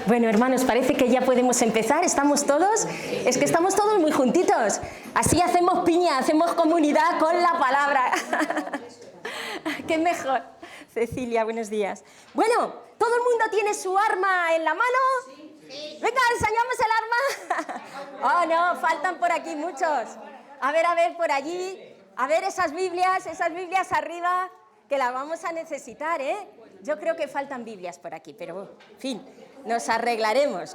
Bueno, hermanos, parece que ya podemos empezar. ¿Estamos todos? Es que estamos todos muy juntitos. Así hacemos piña, hacemos comunidad con la palabra. ¡Qué mejor! Cecilia, buenos días. Bueno, ¿todo el mundo tiene su arma en la mano? Sí. Venga, enseñamos el arma. Oh, no, faltan por aquí muchos. A ver, por allí. A ver esas Biblias arriba, que las vamos a necesitar, ¿eh? Yo creo que faltan Biblias por aquí, pero, en fin, nos arreglaremos.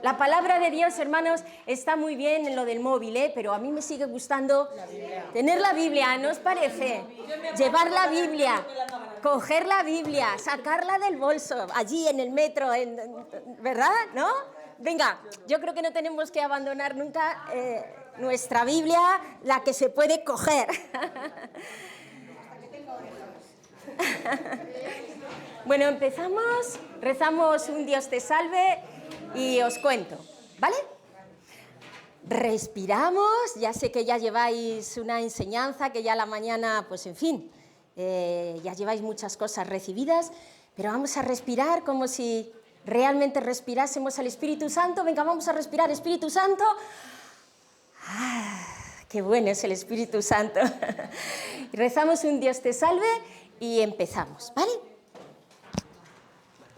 La palabra de Dios, hermanos, está muy bien en lo del móvil, ¿eh? Pero a mí me sigue gustando tener la Biblia, ¿no os parece? Llevar la Biblia, coger la Biblia, sacarla del bolso, allí en el metro, ¿verdad? ¿No? Venga, yo creo que no tenemos que abandonar nunca nuestra Biblia, la que se puede coger. Bueno, empezamos, rezamos un Dios te salve y os cuento, ¿vale? Respiramos, ya sé que ya lleváis una enseñanza, que ya a la mañana, pues en fin, ya lleváis muchas cosas recibidas, pero vamos a respirar como si realmente respirásemos al Espíritu Santo. Venga, vamos a respirar, Espíritu Santo. ¡Ah, qué bueno es el Espíritu Santo! Rezamos un Dios te salve y empezamos, ¿vale?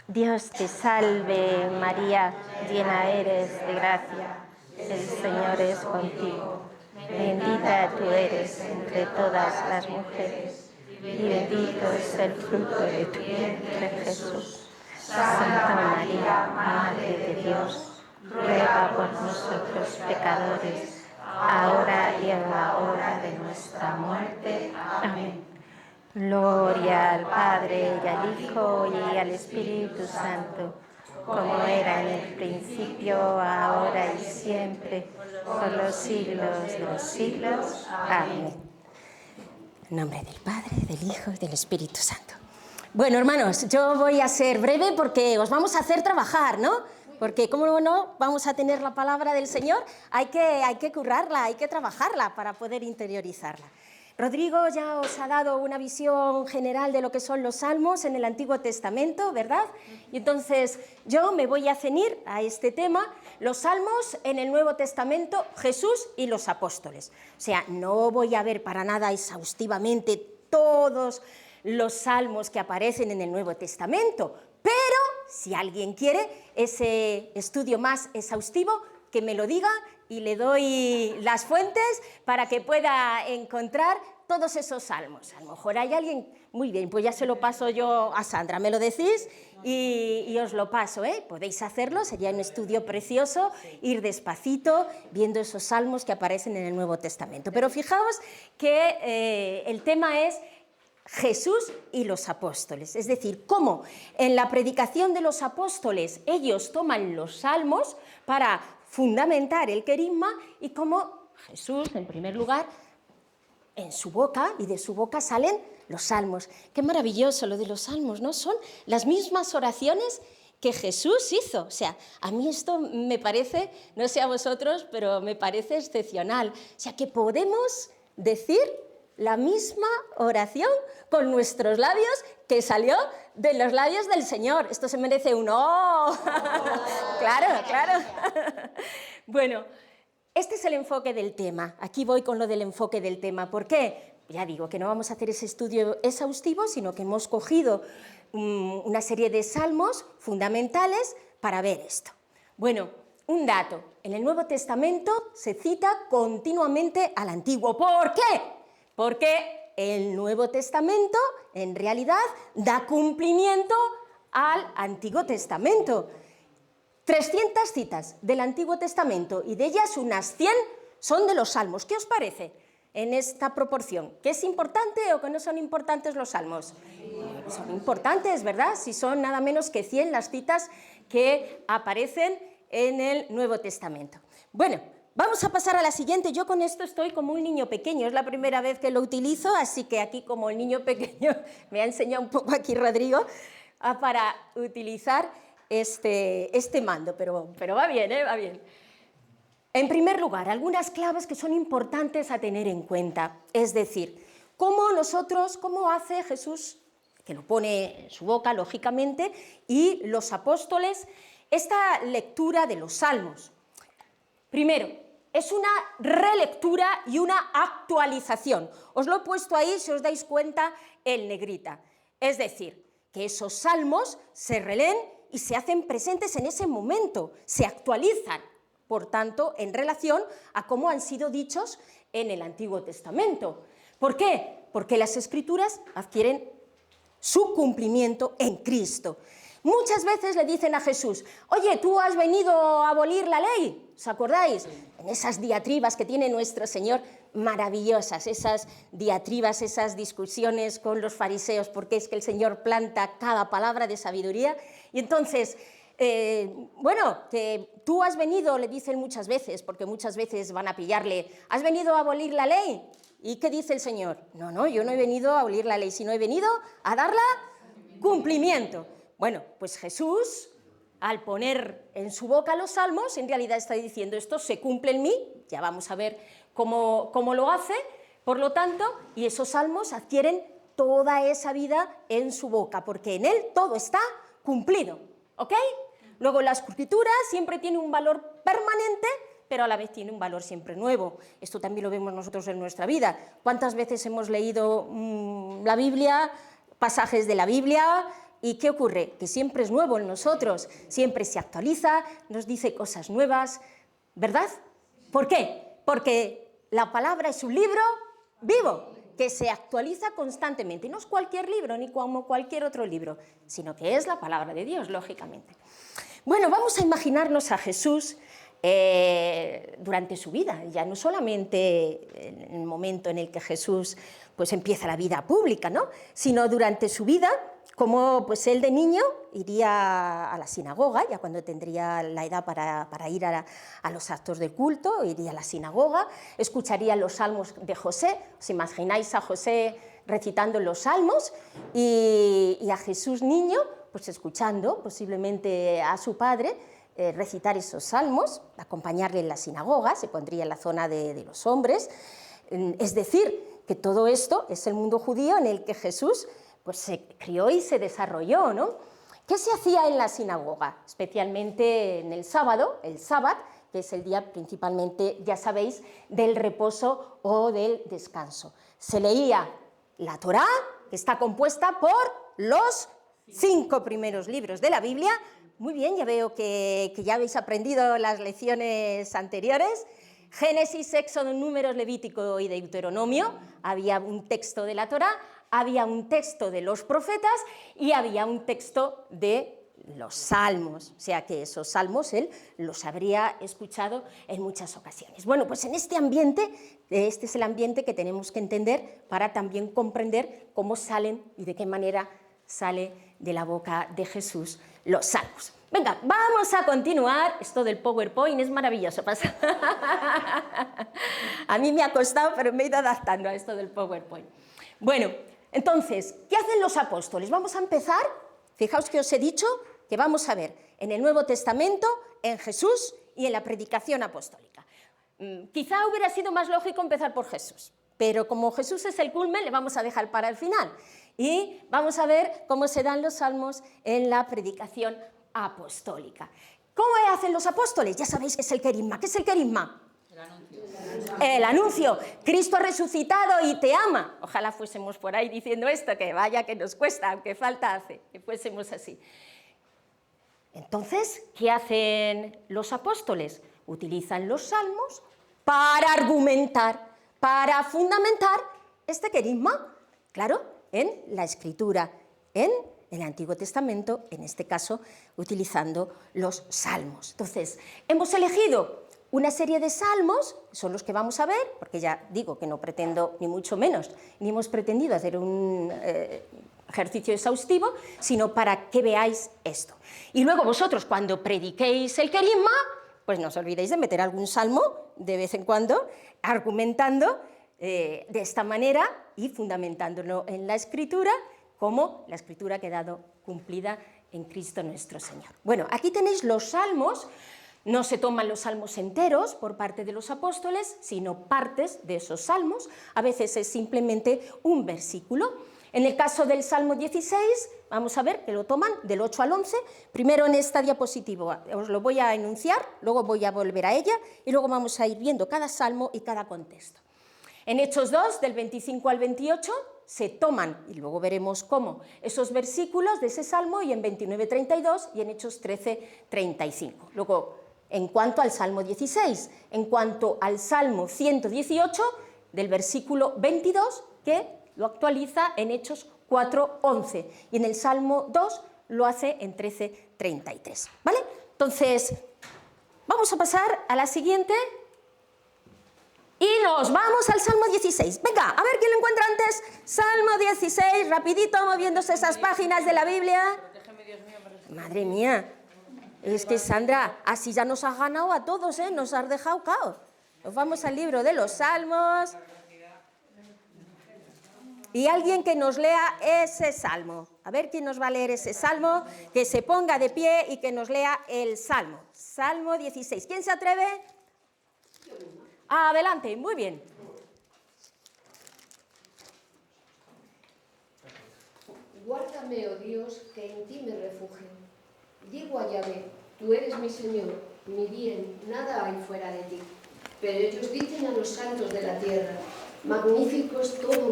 Dios te salve, María, llena eres de gracia, el Señor es contigo. Bendita tú eres entre todas las mujeres, y bendito es el fruto de tu vientre, Jesús. Santa María, Madre de Dios, ruega por nosotros pecadores, ahora y en la hora de nuestra muerte. Amén. Gloria al Padre, y al Hijo, y al Espíritu Santo, como era en el principio, ahora y siempre, por los siglos de los siglos. Amén. En nombre del Padre, del Hijo y del Espíritu Santo. Bueno, hermanos, yo voy a ser breve porque os vamos a hacer trabajar, ¿no? Porque, ¿cómo no vamos a tener la palabra del Señor? Hay que currarla, hay que trabajarla para poder interiorizarla. Rodrigo ya os ha dado una visión general de lo que son los salmos en el Antiguo Testamento, ¿verdad? Y entonces yo me voy a ceñir a este tema, los salmos en el Nuevo Testamento, Jesús y los apóstoles. O sea, no voy a ver para nada exhaustivamente todos los salmos que aparecen en el Nuevo Testamento, pero si alguien quiere ese estudio más exhaustivo, que me lo diga y le doy las fuentes para que pueda encontrar todos esos salmos. A lo mejor hay alguien, muy bien, pues ya se lo paso yo a Sandra, me lo decís y os lo paso, ¿eh? Podéis hacerlo, sería un estudio precioso, ir despacito viendo esos salmos que aparecen en el Nuevo Testamento. Pero fijaos que el tema es Jesús y los apóstoles, es decir, cómo en la predicación de los apóstoles ellos toman los salmos para fundamentar el querigma y cómo Jesús, en primer lugar, en su boca y de su boca salen los salmos. Qué maravilloso lo de los salmos, ¿no? Son las mismas oraciones que Jesús hizo. O sea, a mí esto me parece, no sé a vosotros, pero me parece excepcional. O sea, que podemos decir la misma oración con nuestros labios que salió de los labios del Señor. Esto se merece un ¡oh! Claro. Bueno, este es el enfoque del tema. Aquí voy con lo del enfoque del tema. ¿Por qué? Ya digo que no vamos a hacer ese estudio exhaustivo, sino que hemos cogido una serie de salmos fundamentales para ver esto. Bueno, un dato. En el Nuevo Testamento se cita continuamente al Antiguo. ¿Por qué? Porque el Nuevo Testamento, en realidad, da cumplimiento al Antiguo Testamento. 300 citas del Antiguo Testamento y de ellas unas 100 son de los Salmos. ¿Qué os parece en esta proporción? ¿Que es importante o que no son importantes los Salmos? Son importantes, ¿verdad? Si son nada menos que 100 las citas que aparecen en el Nuevo Testamento. Bueno, vamos a pasar a la siguiente. Yo con esto estoy como un niño pequeño, es la primera vez que lo utilizo, así que aquí como el niño pequeño me ha enseñado un poco aquí Rodrigo para utilizar este mando, pero va bien, va bien. En primer lugar, algunas claves que son importantes a tener en cuenta, es decir, cómo hace Jesús que lo pone en su boca, lógicamente, y los apóstoles, esta lectura de los salmos. Primero, es una relectura y una actualización. Os lo he puesto ahí, si os dais cuenta, en negrita. Es decir, que esos salmos se releen y se hacen presentes en ese momento, se actualizan, por tanto, en relación a cómo han sido dichos en el Antiguo Testamento. ¿Por qué? Porque las Escrituras adquieren su cumplimiento en Cristo. Muchas veces le dicen a Jesús: oye, tú has venido a abolir la ley, ¿os acordáis? En esas diatribas que tiene nuestro Señor, maravillosas, esas diatribas, esas discusiones con los fariseos, porque es que el Señor planta cada palabra de sabiduría. Y entonces, bueno, que tú has venido, le dicen muchas veces, porque muchas veces van a pillarle: ¿has venido a abolir la ley? ¿Y qué dice el Señor? No, yo no he venido a abolir la ley, sino he venido a darla cumplimiento. Bueno, pues Jesús, al poner en su boca los salmos, en realidad está diciendo: esto se cumple en mí, ya vamos a ver cómo lo hace, por lo tanto, y esos salmos adquieren toda esa vida en su boca, porque en él todo está cumplido, ¿ok? Luego la Escritura siempre tiene un valor permanente, pero a la vez tiene un valor siempre nuevo. Esto también lo vemos nosotros en nuestra vida. ¿Cuántas veces hemos leído la Biblia, pasajes de la Biblia? ¿Y qué ocurre? Que siempre es nuevo en nosotros, siempre se actualiza, nos dice cosas nuevas, ¿verdad? ¿Por qué? Porque la palabra es un libro vivo, que se actualiza constantemente. Y no es cualquier libro, ni como cualquier otro libro, sino que es la palabra de Dios, lógicamente. Bueno, vamos a imaginarnos a Jesús durante su vida, ya no solamente en el momento en el que Jesús pues empieza la vida pública, ¿no? Sino durante su vida, como pues él de niño iría a la sinagoga, ya cuando tendría la edad para ir a los actos de culto, iría a la sinagoga, escucharía los salmos de José. ¿Os imagináis a José recitando los salmos y a Jesús niño pues escuchando posiblemente a su padre recitar esos salmos, acompañarle en la sinagoga? Se pondría en la zona de los hombres. Es decir, que todo esto es el mundo judío en el que Jesús pues se crió y se desarrolló, ¿no? ¿Qué se hacía en la sinagoga? Especialmente en el sábado, el sábat, que es el día principalmente, ya sabéis, del reposo o del descanso. Se leía la Torá, que está compuesta por los 5 primeros libros de la Biblia. Muy bien, ya veo que ya habéis aprendido las lecciones anteriores. Génesis, Éxodo, Números, Levítico y Deuteronomio. Había un texto de la Torá, había un texto de los profetas y había un texto de los salmos. O sea que esos salmos él los habría escuchado en muchas ocasiones. Bueno, pues en este ambiente, este es el ambiente que tenemos que entender para también comprender cómo salen y de qué manera sale de la boca de Jesús los salmos. Venga, vamos a continuar. Esto del PowerPoint es maravilloso. A mí me ha costado, pero me he ido adaptando a esto del PowerPoint. Bueno, entonces, ¿qué hacen los apóstoles? Vamos a empezar. Fijaos que os he dicho que vamos a ver en el Nuevo Testamento, en Jesús y en la predicación apostólica. Quizá hubiera sido más lógico empezar por Jesús, pero como Jesús es el culmen, le vamos a dejar para el final. Y vamos a ver cómo se dan los salmos en la predicación apostólica. ¿Cómo hacen los apóstoles? Ya sabéis que es el querigma. ¿Qué es el querigma? El anuncio. El anuncio. Cristo ha resucitado y te ama. Ojalá fuésemos por ahí diciendo esto, que vaya que nos cuesta, aunque falta hace, que fuésemos así. Entonces, ¿qué hacen los apóstoles? Utilizan los salmos para argumentar, para fundamentar este querigma, claro, en la Escritura, en el Antiguo Testamento, en este caso, utilizando los salmos. Entonces, hemos elegido una serie de salmos, son los que vamos a ver, porque ya digo que no pretendo, ni mucho menos, ni hemos pretendido hacer un ejercicio exhaustivo, sino para que veáis esto. Y luego vosotros, cuando prediquéis el querigma, pues no os olvidéis de meter algún salmo de vez en cuando, argumentando de esta manera y fundamentándolo en la Escritura, como la Escritura ha quedado cumplida en Cristo nuestro Señor. Bueno, aquí tenéis los salmos. No se toman los salmos enteros por parte de los apóstoles, sino partes de esos salmos. A veces es simplemente un versículo. En el caso del Salmo 16, vamos a ver que lo toman del 8 al 11, primero en esta diapositiva os lo voy a enunciar, luego voy a volver a ella y luego vamos a ir viendo cada salmo y cada contexto. En Hechos 2, del 25 al 28, se toman, y luego veremos cómo, esos versículos de ese salmo, y en 29-32 y en Hechos 13-35. Luego, en cuanto al Salmo 16, en cuanto al Salmo 118, del versículo 22, que lo actualiza en Hechos 4:11, y en el Salmo 2 lo hace en 13:33, ¿vale? Entonces, vamos a pasar a la siguiente y nos vamos al Salmo 16. Venga, a ver quién lo encuentra antes. Salmo 16, rapidito, moviéndose esas páginas de la Biblia. Madre mía, es que Sandra, así ya nos has ganado a todos, ¿eh? Nos has dejado cao. Nos vamos al libro de los Salmos. Y alguien que nos lea ese salmo. A ver quién nos va a leer ese salmo, que se ponga de pie y que nos lea el salmo. Salmo 16. ¿Quién se atreve? Adelante, muy bien. Guárdame, oh Dios, que en ti me refugio. Digo a Yahvé, tú eres mi Señor, mi bien, nada hay fuera de ti. Pero ellos dicen a los santos de la tierra, magníficos todo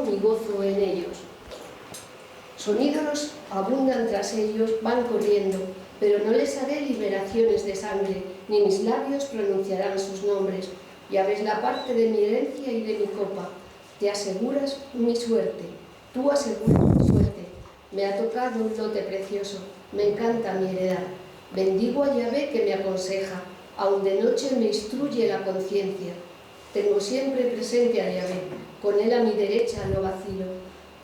mi gozo en ellos. Son ídolos, abundan tras ellos, van corriendo, pero no les haré liberaciones de sangre, ni mis labios pronunciarán sus nombres. Ya ves la parte de mi herencia y de mi copa. Te aseguras mi suerte, tú aseguras mi suerte. Me ha tocado un lote precioso, me encanta mi heredad. Bendigo a Yahvé que me aconseja, aun de noche me instruye la conciencia. Tengo siempre presente a Yahvé, con él a mi derecha no vacilo.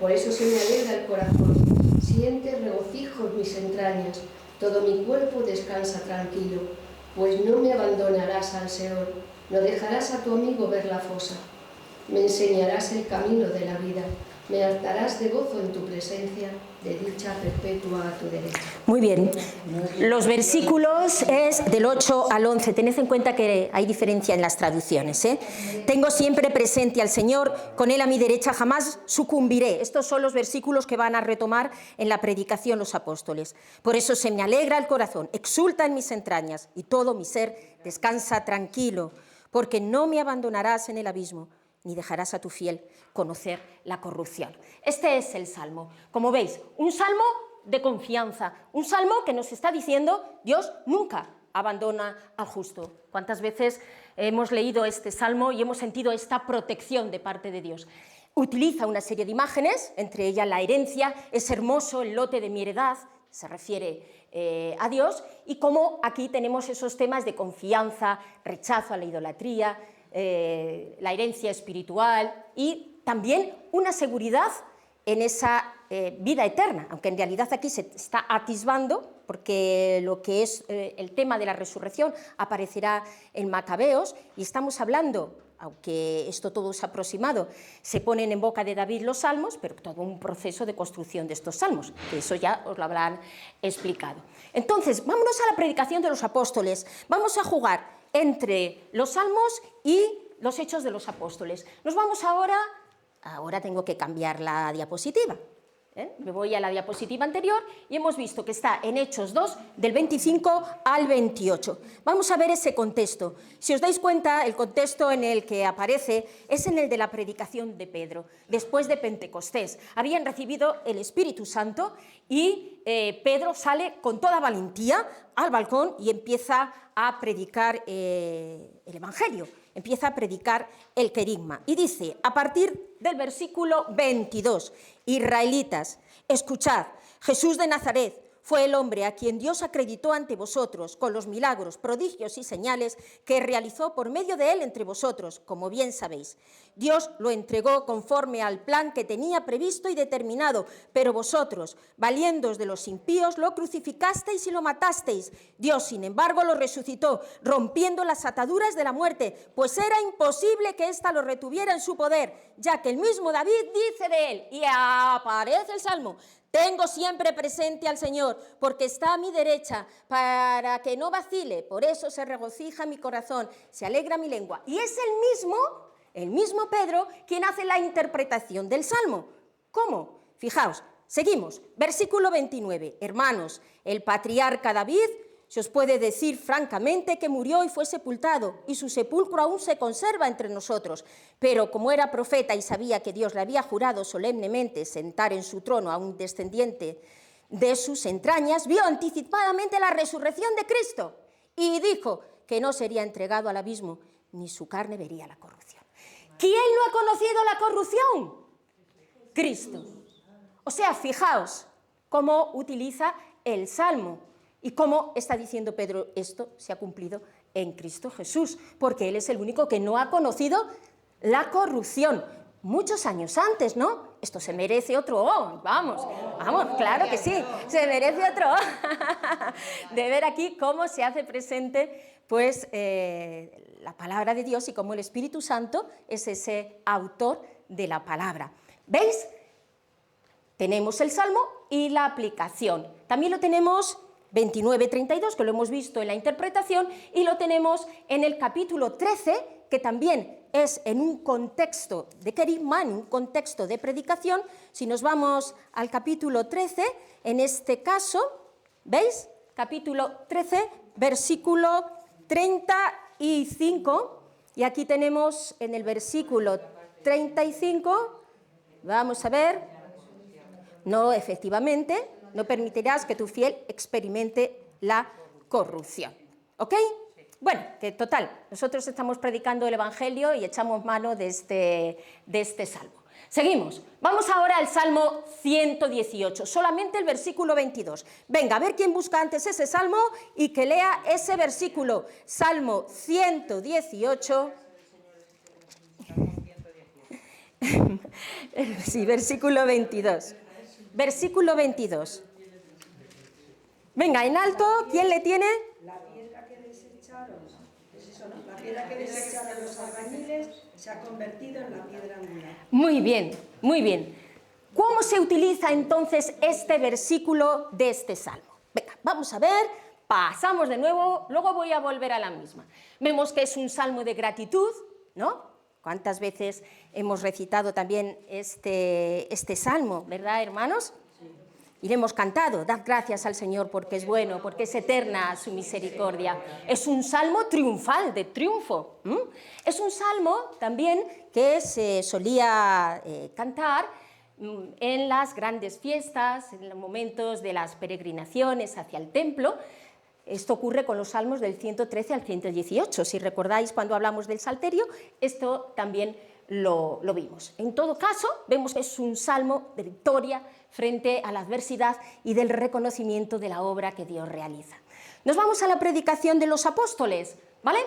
Por eso se me alegra el corazón, siente regocijo en mis entrañas, todo mi cuerpo descansa tranquilo, pues no me abandonarás al Seol, no dejarás a tu amigo ver la fosa. Me enseñarás el camino de la vida, me hartarás de gozo en tu presencia, de dicha perpetua a tu derecha. Muy bien. Los versículos es del 8 al 11. Tened en cuenta que hay diferencia en las traducciones, ¿eh? Tengo siempre presente al Señor, con él a mi derecha jamás sucumbiré. Estos son los versículos que van a retomar en la predicación los apóstoles. Por eso se me alegra el corazón, exulta en mis entrañas y todo mi ser descansa tranquilo, porque no me abandonarás en el abismo, ni dejarás a tu fiel conocer la corrupción. Este es el Salmo. Como veis, un salmo de confianza, un salmo que nos está diciendo Dios nunca abandona al justo. ¿Cuántas veces hemos leído este salmo y hemos sentido esta protección de parte de Dios? Utiliza una serie de imágenes, entre ellas la herencia, es hermoso el lote de mi heredad, se refiere a Dios, y como aquí tenemos esos temas de confianza, rechazo a la idolatría, la herencia espiritual y también una seguridad en esa vida eterna, aunque en realidad aquí se está atisbando, porque lo que es el tema de la resurrección aparecerá en Macabeos, y estamos hablando, aunque esto todo es aproximado, se ponen en boca de David los salmos, pero todo un proceso de construcción de estos salmos, que eso ya os lo habrán explicado. Entonces, vámonos a la predicación de los apóstoles, vamos a jugar entre los salmos y los hechos de los apóstoles. Nos vamos ahora tengo que cambiar la diapositiva, me voy a la diapositiva anterior y hemos visto que está en Hechos 2, del 25 al 28. Vamos a ver ese contexto. Si os dais cuenta, el contexto en el que aparece es en el de la predicación de Pedro, después de Pentecostés. Habían recibido el Espíritu Santo y Pedro sale con toda valentía al balcón y empieza a predicar el Evangelio, empieza a predicar el querigma. Y dice, a partir del versículo 22, israelitas, escuchad, Jesús de Nazaret fue el hombre a quien Dios acreditó ante vosotros con los milagros, prodigios y señales que realizó por medio de él entre vosotros, como bien sabéis. Dios lo entregó conforme al plan que tenía previsto y determinado, pero vosotros, valiéndoos de los impíos, lo crucificasteis y lo matasteis. Dios, sin embargo, lo resucitó, rompiendo las ataduras de la muerte, pues era imposible que ésta lo retuviera en su poder, ya que el mismo David dice de él, y aparece el Salmo, tengo siempre presente al Señor, porque está a mi derecha, para que no vacile. Por eso se regocija mi corazón, se alegra mi lengua. Y es el mismo el mismo Pedro quien hace la interpretación del Salmo. ¿Cómo? Fijaos, seguimos, versículo 29. Hermanos, el patriarca David se os puede decir francamente que murió y fue sepultado, y su sepulcro aún se conserva entre nosotros. Pero como era profeta y sabía que Dios le había jurado solemnemente sentar en su trono a un descendiente de sus entrañas, vio anticipadamente la resurrección de Cristo y dijo que no sería entregado al abismo, ni su carne vería la corrupción. ¿Quién no ha conocido la corrupción? Cristo. O sea, fijaos cómo utiliza el Salmo y cómo está diciendo Pedro, esto se ha cumplido en Cristo Jesús, porque Él es el único que no ha conocido la corrupción. Muchos años antes, ¿no? Esto se merece otro vamos, claro que sí, se merece otro de ver aquí cómo se hace presente, pues, la palabra de Dios y cómo el Espíritu Santo es ese autor de la palabra. ¿Veis? Tenemos el Salmo y la aplicación. También lo tenemos 29-32, que lo hemos visto en la interpretación, y lo tenemos en el capítulo 13, que también es en un contexto de querigma, en un contexto de predicación. Si nos vamos al capítulo 13, en este caso, ¿veis? Capítulo 13, versículo 35, y aquí tenemos en el versículo 35, vamos a ver, no, efectivamente, no permitirás que tu fiel experimente la corrupción. ¿Ok? Bueno, que total, nosotros estamos predicando el Evangelio y echamos mano de este salmo. Seguimos. Vamos ahora al Salmo 118, solamente el versículo 22. Venga, a ver quién busca antes ese salmo y que lea ese versículo. Salmo 118. Sí, versículo 22. Versículo 22. Venga, en alto, ¿quién le tiene? La piedra que desecharon, es eso, ¿no? La piedra que desecharon los albañiles se ha convertido en la piedra angular. Muy bien, muy bien. ¿Cómo se utiliza entonces este versículo de este salmo? Venga, vamos a ver, pasamos de nuevo, luego voy a volver a la misma. Vemos que es un salmo de gratitud, ¿no? ¿Cuántas veces hemos recitado también este salmo, verdad, hermanos? Y hemos cantado, dad gracias al Señor porque es bueno, porque es eterna su misericordia. Es un salmo triunfal, de triunfo. Es un salmo también que se solía cantar en las grandes fiestas, en los momentos de las peregrinaciones hacia el templo. Esto ocurre con los salmos del 113 al 118. Si recordáis cuando hablamos del Salterio, esto también lo vimos. En todo caso, vemos que es un salmo de victoria frente a la adversidad y del reconocimiento de la obra que Dios realiza. Nos vamos a la predicación de los apóstoles, ¿vale?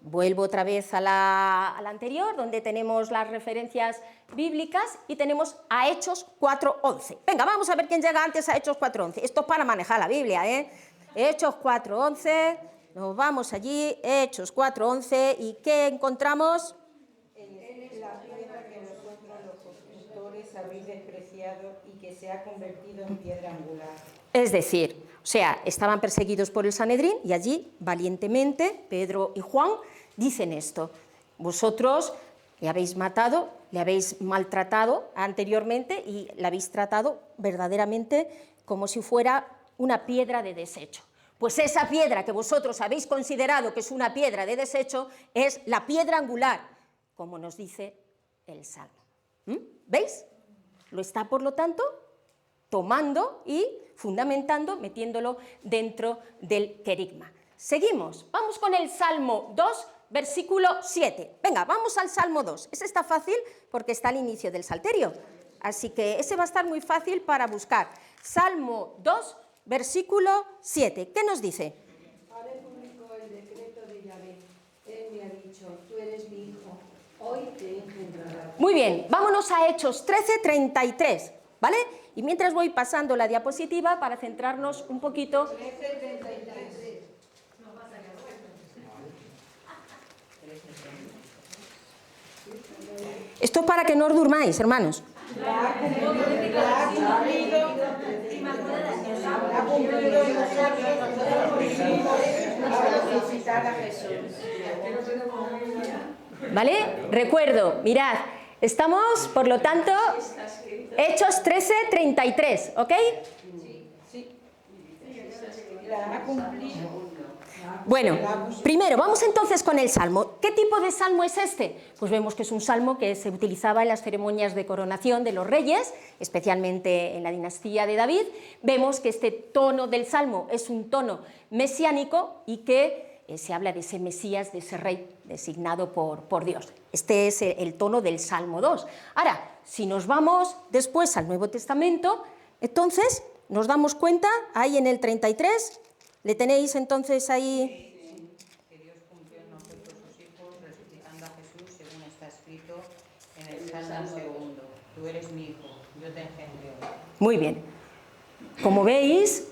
Vuelvo otra vez a la anterior, donde tenemos las referencias bíblicas y tenemos a Hechos 4:11. Venga, vamos a ver quién llega antes a Hechos 4:11. Esto es para manejar la Biblia, ¿eh? Hechos 4:11, nos vamos allí, Hechos 4:11, ¿y qué encontramos? La piedra que vosotros los constructores habéis despreciado y que se ha convertido en piedra angular. Es decir, o sea, estaban perseguidos por el Sanedrín y allí, valientemente, Pedro y Juan dicen esto. Vosotros le habéis matado, le habéis maltratado anteriormente y la habéis tratado verdaderamente como si fuera una piedra de desecho. Pues esa piedra que vosotros habéis considerado que es una piedra de desecho es la piedra angular, como nos dice el Salmo. ¿Veis? Lo está, por lo tanto, tomando y fundamentando, metiéndolo dentro del querigma. Seguimos, vamos con el Salmo 2, versículo 7. Venga, vamos al Salmo 2. Ese está fácil porque está al inicio del Salterio, así que ese va a estar muy fácil para buscar. Salmo 2, versículo 7. ¿Qué nos dice? Haré público el decreto de Yahvé. Él me ha dicho, tú eres mi hijo, hoy te he engendrado. Muy bien, vámonos a Hechos 13:33, ¿vale? Y mientras voy pasando la diapositiva para centrarnos un poquito. 13:33. Esto es para que no os durmáis, hermanos. Ha cumplido en nosotros, a resucitar a Jesús. ¿Vale? Recuerdo, mirad, estamos, por lo tanto, Hechos 13, 33, ¿ok? Sí. La ha cumplido. Bueno, primero, vamos entonces con el salmo. ¿Qué tipo de salmo es este? Pues vemos que es un salmo que se utilizaba en las ceremonias de coronación de los reyes, especialmente en la dinastía de David. Vemos que este tono del salmo es un tono mesiánico y que se habla de ese Mesías, de ese rey designado por Dios. Este es el tono del Salmo 2. Ahora, si nos vamos después al Nuevo Testamento, entonces nos damos cuenta, ahí en el 33, ¿le tenéis entonces ahí? Que Dios cumplió en nosotros sus hijos, resucitando a Jesús, según está escrito en el Salmo 2. Tú eres mi hijo, yo te engendré hoy. Muy bien. Como veis,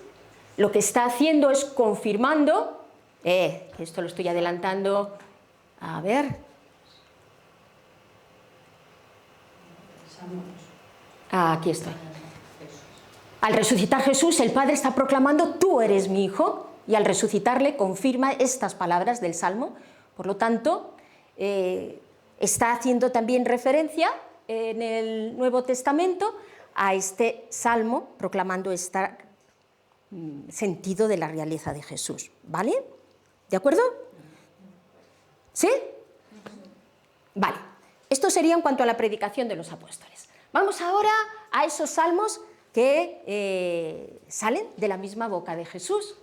lo que está haciendo es confirmando, esto lo estoy adelantando, a ver. Aquí estoy. Al resucitar Jesús, el Padre está proclamando, tú eres mi hijo, y al resucitarle confirma estas palabras del Salmo. Por lo tanto, está haciendo también referencia en el Nuevo Testamento a este Salmo, proclamando este sentido de la realeza de Jesús. ¿Vale? ¿De acuerdo? ¿Sí? Vale. Esto sería en cuanto a la predicación de los apóstoles. Vamos ahora a esos salmos que salen de la misma boca de Jesús.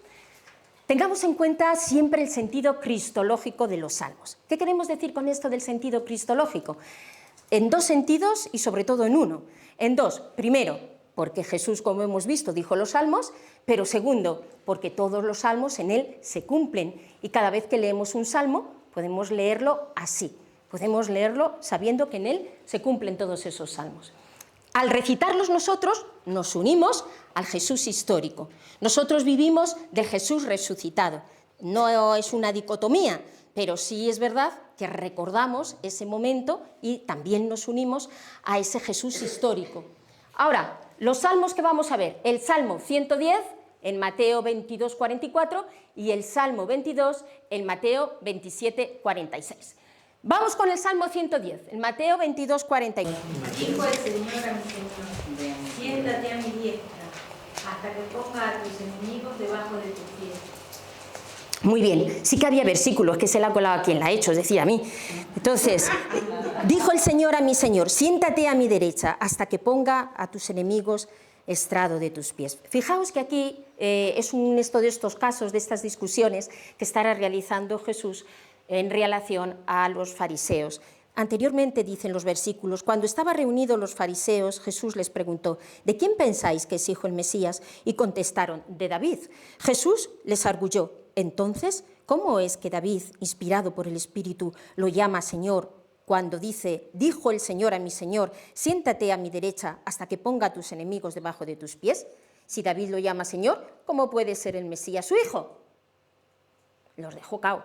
Tengamos en cuenta siempre el sentido cristológico de los salmos. ¿Qué queremos decir con esto del sentido cristológico? En dos sentidos y sobre todo en uno. En dos, primero, porque Jesús, como hemos visto, dijo los salmos, pero segundo, porque todos los salmos en él se cumplen y cada vez que leemos un salmo podemos leerlo así, podemos leerlo sabiendo que en él se cumplen todos esos salmos. Al recitarlos nosotros nos unimos al Jesús histórico. Nosotros vivimos del Jesús resucitado. No es una dicotomía, pero sí es verdad que recordamos ese momento y también nos unimos a ese Jesús histórico. Ahora, los salmos que vamos a ver, el Salmo 110 en Mateo 22, 44 y el Salmo 22 en Mateo 27, 46. Vamos con el Salmo 110, en Mateo 22, 44. Dijo el Señor a mi Señor, siéntate a mi diestra, hasta que ponga a tus enemigos debajo de tus pies. Muy bien, sí que había versículos que se la ha colado a quien la ha hecho, es decir, a mí. Entonces, dijo el Señor a mi Señor, siéntate a mi derecha, hasta que ponga a tus enemigos estrado de tus pies. Fijaos que aquí es esto de estos casos, de estas discusiones que estará realizando Jesús en relación a los fariseos. Anteriormente dicen los versículos, cuando estaban reunidos los fariseos, Jesús les preguntó, ¿de quién pensáis que es hijo el Mesías? Y contestaron, de David. Jesús les arguyó, entonces, ¿cómo es que David, inspirado por el Espíritu, lo llama Señor cuando dice, dijo el Señor a mi Señor, siéntate a mi derecha hasta que ponga a tus enemigos debajo de tus pies? Si David lo llama Señor, ¿cómo puede ser el Mesías su hijo? Los dejó cao.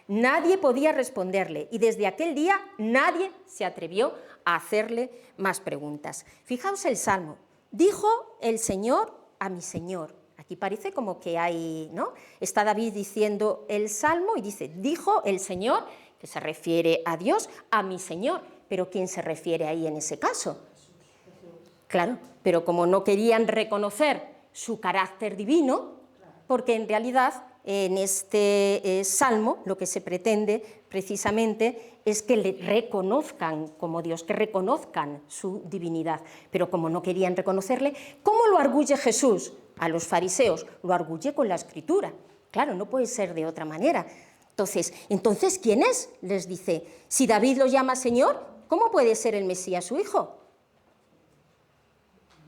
Nadie podía responderle y desde aquel día nadie se atrevió a hacerle más preguntas. Fijaos el Salmo. Dijo el Señor a mi Señor. Aquí parece como que hay, ¿no? Está David diciendo el Salmo y dice, dijo el Señor, que se refiere a Dios, a mi Señor. Pero ¿quién se refiere ahí en ese caso? Claro, pero como no querían reconocer su carácter divino, porque en realidad en este salmo lo que se pretende precisamente es que le reconozcan como Dios, que reconozcan su divinidad. Pero como no querían reconocerle, ¿cómo lo arguye Jesús a los fariseos? Lo arguye con la Escritura. Claro, no puede ser de otra manera. Entonces, ¿quién es? Les dice, si David lo llama Señor, ¿cómo puede ser el Mesías su hijo?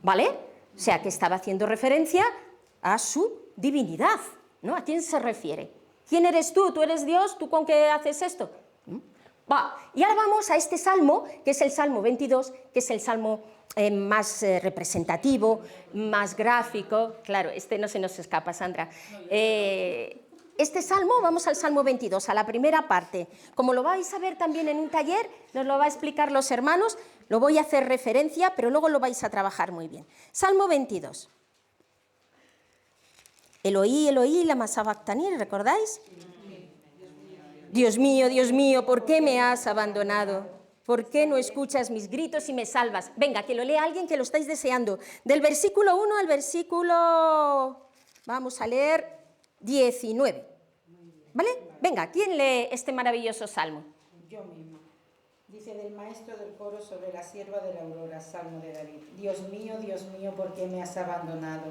¿Vale? O sea, que estaba haciendo referencia a su divinidad, ¿no? ¿A quién se refiere? ¿Quién eres tú? ¿Tú eres Dios? ¿Tú con qué haces esto? Y ahora vamos a este salmo, que es el Salmo 22, que es el salmo más representativo, más gráfico. Claro, este no se nos escapa, Sandra. Este salmo, vamos al Salmo 22, a la primera parte. Como lo vais a ver también en un taller, nos lo va a explicar los hermanos, lo voy a hacer referencia, pero luego lo vais a trabajar muy bien. Salmo 22. Eloí, Eloí, lama sabactani, ¿recordáis? Dios mío, ¿por qué me has abandonado? ¿Por qué no escuchas mis gritos y me salvas? Venga, que lo lea alguien que lo estáis deseando. Del versículo 1 al versículo, vamos a leer 19. ¿Vale? Venga, ¿quién lee este maravilloso salmo? Yo misma. Dice del maestro del coro sobre la sierva de la aurora, Salmo de David. Dios mío, ¿por qué me has abandonado?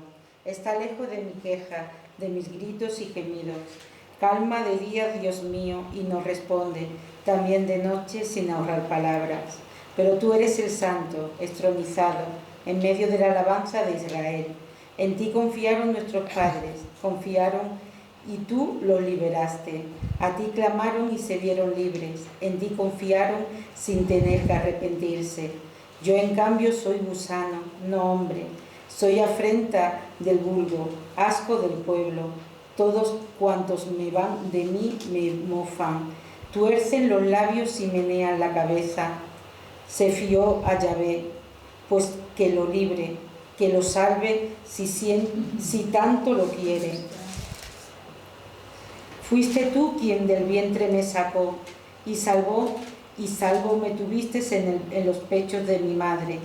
Está lejos de mi queja, de mis gritos y gemidos. Calma de día, Dios mío, y no responde, también de noche sin ahorrar palabras. Pero tú eres el santo, estronizado, en medio de la alabanza de Israel. En ti confiaron nuestros padres, confiaron y tú los liberaste. A ti clamaron y se vieron libres. En ti confiaron sin tener que arrepentirse. Yo en cambio soy gusano, no hombre. Soy afrenta del vulgo, asco del pueblo. Todos cuantos me van de mí me mofan. Tuercen los labios y menean la cabeza. Se fió a Yahvé, pues que lo libre, que lo salve si tanto lo quiere. Fuiste tú quien del vientre me sacó y salvo me tuviste en los pechos de mi madre.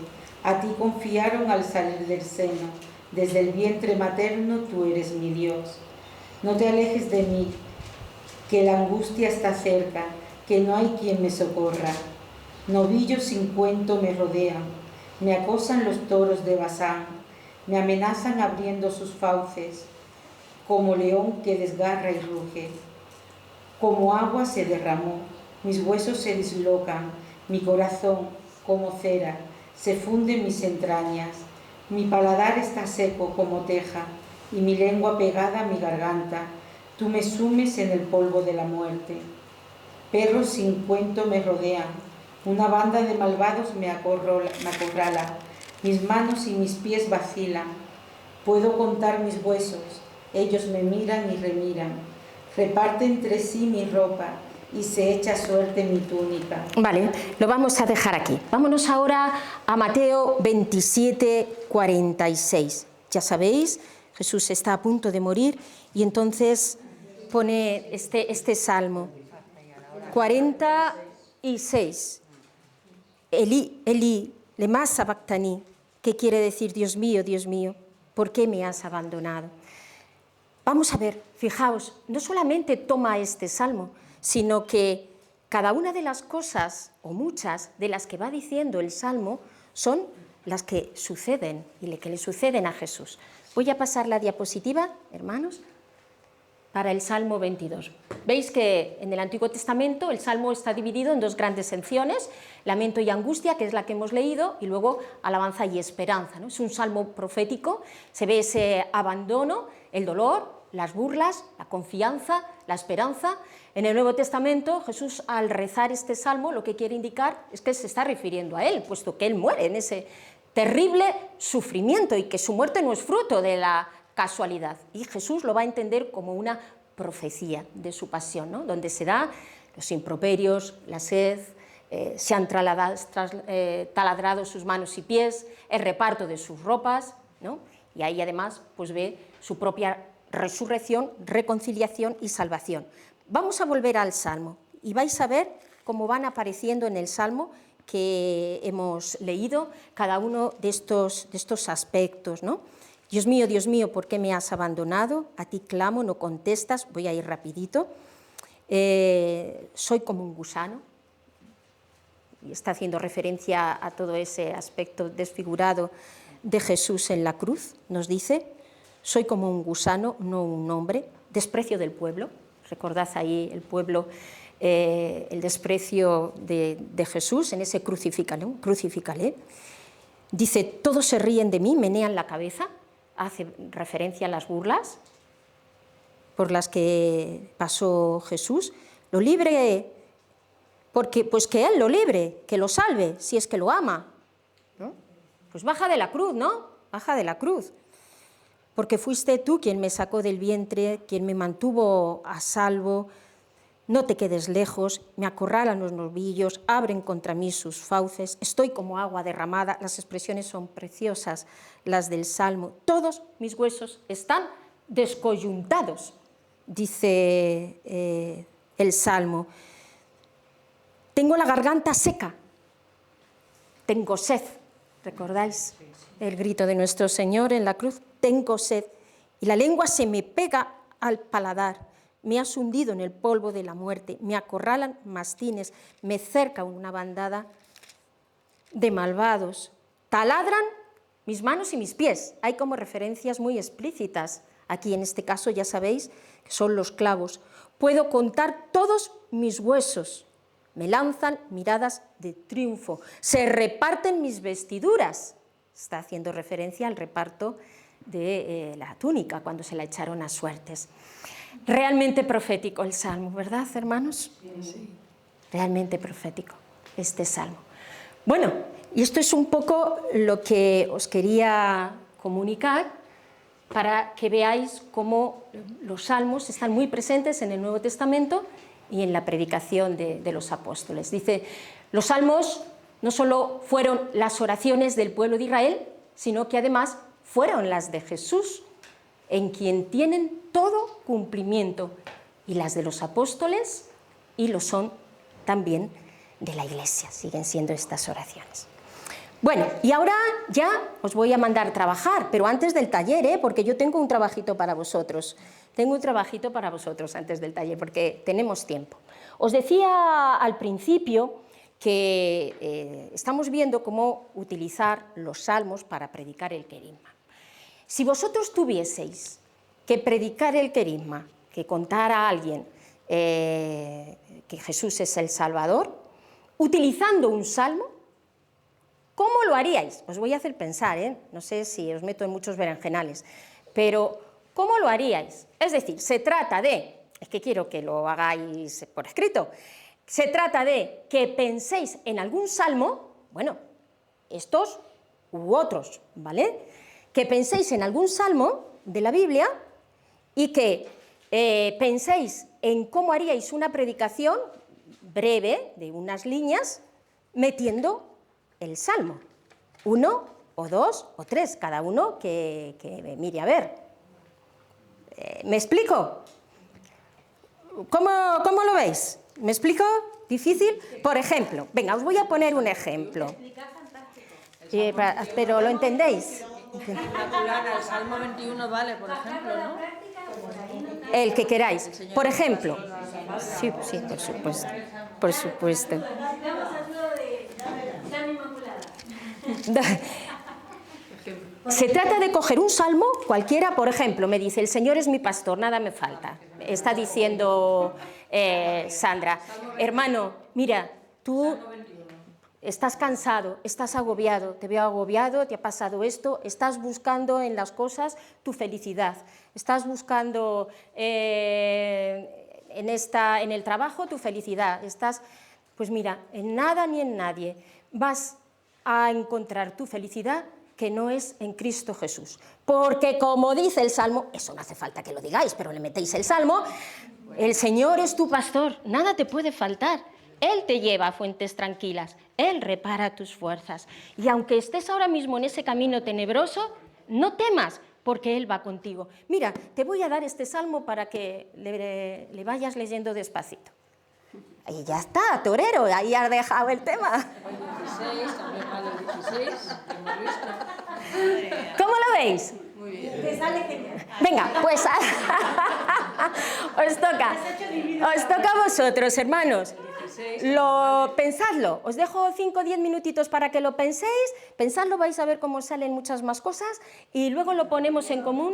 A ti confiaron al salir del seno. Desde el vientre materno tú eres mi Dios. No te alejes de mí, que la angustia está cerca, que no hay quien me socorra. Novillos sin cuento me rodean, me acosan los toros de Basán, me amenazan abriendo sus fauces, como león que desgarra y ruge. Como agua se derramó, mis huesos se dislocan, mi corazón, como cera, se funde en mis entrañas. Mi paladar está seco como teja, y mi lengua pegada a mi garganta. Tú me sumes en el polvo de la muerte. Perros sin cuento me rodean, una banda de malvados me acorrala. Mis manos y mis pies vacilan. Puedo contar mis huesos, ellos me miran y remiran. Reparte entre sí mi ropa y se echa suerte mi túnica. Vale, lo vamos a dejar aquí. Vámonos ahora a Mateo 27, 46. Ya sabéis, Jesús está a punto de morir y entonces pone este salmo. 46. Elí, Elí, lema sabactani, que quiere decir Dios mío, ¿por qué me has abandonado? Vamos a ver, fijaos, no solamente toma este salmo, sino que cada una de las cosas, o muchas, de las que va diciendo el salmo, son las que suceden y que le suceden a Jesús. Voy a pasar la diapositiva, hermanos, para el Salmo 22. Veis que en el Antiguo Testamento el Salmo está dividido en dos grandes secciones, lamento y angustia, que es la que hemos leído, y luego alabanza y esperanza, ¿no? Es un salmo profético, se ve ese abandono, el dolor, las burlas, la confianza, la esperanza. En el Nuevo Testamento, Jesús, al rezar este salmo, lo que quiere indicar es que se está refiriendo a él, puesto que él muere en ese terrible sufrimiento y que su muerte no es fruto de la casualidad. Y Jesús lo va a entender como una profecía de su pasión, ¿no? Donde se da los improperios, la sed, se han taladrado sus manos y pies, el reparto de sus ropas, ¿no? Y ahí además pues ve su propia resurrección, reconciliación y salvación. Vamos a volver al Salmo y vais a ver cómo van apareciendo en el Salmo que hemos leído cada uno de estos aspectos, ¿no? Dios mío, ¿por qué me has abandonado? A ti clamo, no contestas. Voy a ir rapidito. Soy como un gusano. Y está haciendo referencia a todo ese aspecto desfigurado de Jesús en la cruz. Nos dice, soy como un gusano, no un hombre. Desprecio del pueblo. Recordad ahí el pueblo, el desprecio de Jesús en ese crucifícale. Dice, todos se ríen de mí, menean la cabeza. Hace referencia a las burlas por las que pasó Jesús. Lo libre, porque pues que Él lo libre, que lo salve, si es que lo ama, ¿no? Pues baja de la cruz, ¿no? Baja de la cruz. Porque fuiste tú quien me sacó del vientre, quien me mantuvo a salvo. No te quedes lejos, me acorralan los novillos, abren contra mí sus fauces, estoy como agua derramada. Las expresiones son preciosas, las del Salmo. Todos mis huesos están descoyuntados, dice el Salmo. Tengo la garganta seca, tengo sed. ¿Recordáis el grito de nuestro Señor en la cruz? Tengo sed. Y la lengua se me pega al paladar. Me has hundido en el polvo de la muerte. Me acorralan mastines. Me cerca una bandada de malvados. Taladran mis manos y mis pies. Hay como referencias muy explícitas. Aquí en este caso ya sabéis que son los clavos. Puedo contar todos mis huesos. Me lanzan miradas de triunfo. Se reparten mis vestiduras. Está haciendo referencia al reparto de la túnica cuando se la echaron a suertes. Realmente profético el Salmo, ¿verdad, hermanos? Sí. Realmente profético este Salmo. Bueno, y esto es un poco lo que os quería comunicar para que veáis cómo los salmos están muy presentes en el Nuevo Testamento y en la predicación de los apóstoles. Dice, los salmos no solo fueron las oraciones del pueblo de Israel, sino que además fueron las de Jesús, en quien tienen todo cumplimiento, y las de los apóstoles, y lo son también de la Iglesia, siguen siendo estas oraciones. Bueno, y ahora ya os voy a mandar trabajar, pero antes del taller, porque yo tengo un trabajito para vosotros. Tengo un trabajito para vosotros antes del taller, porque tenemos tiempo. Os decía al principio que estamos viendo cómo utilizar los salmos para predicar el querigma. Si vosotros tuvieseis que predicar el querigma, que contar a alguien que Jesús es el Salvador, utilizando un salmo, ¿cómo lo haríais? Os voy a hacer pensar, no sé si os meto en muchos berenjenales, pero ¿cómo lo haríais? Es decir, se trata de, es que quiero que lo hagáis por escrito, se trata de que penséis en algún salmo, bueno, estos u otros, ¿vale? Que penséis en algún salmo de la Biblia y que penséis en cómo haríais una predicación breve de unas líneas metiendo el salmo, 1 o 2 o 3, cada uno que mire a ver. ¿Me explico? ¿Cómo lo veis? ¿Me explico? ¿Difícil? Por ejemplo, venga, os voy a poner un ejemplo. Pero ¿lo entendéis? El Salmo 21 vale, por ejemplo, ¿no? El que queráis. Por ejemplo. Sí, por supuesto. Por supuesto. Se trata de coger un salmo cualquiera, por ejemplo, me dice, el Señor es mi pastor, nada me falta. Está diciendo Sandra, hermano, mira, tú estás cansado, estás agobiado, te veo agobiado, te ha pasado esto, estás buscando en las cosas tu felicidad, estás buscando en el trabajo tu felicidad, estás, pues mira, en nada ni en nadie vas a encontrar tu felicidad que no es en Cristo Jesús. Porque como dice el Salmo, eso no hace falta que lo digáis, pero le metéis el Salmo, el Señor es tu pastor, nada te puede faltar. Él te lleva a fuentes tranquilas, Él repara tus fuerzas. Y aunque estés ahora mismo en ese camino tenebroso, no temas, porque Él va contigo. Mira, te voy a dar este Salmo para que le vayas leyendo despacito. Y ya está, torero, ahí has dejado el tema. El 16, también vale el 16, que hemos visto. ¿Cómo lo veis? Muy bien. Te sale genial. Venga, pues os toca a vosotros, hermanos. Pensadlo, os dejo 5 o 10 minutitos para que lo penséis, pensadlo, vais a ver cómo salen muchas más cosas y luego lo ponemos en común.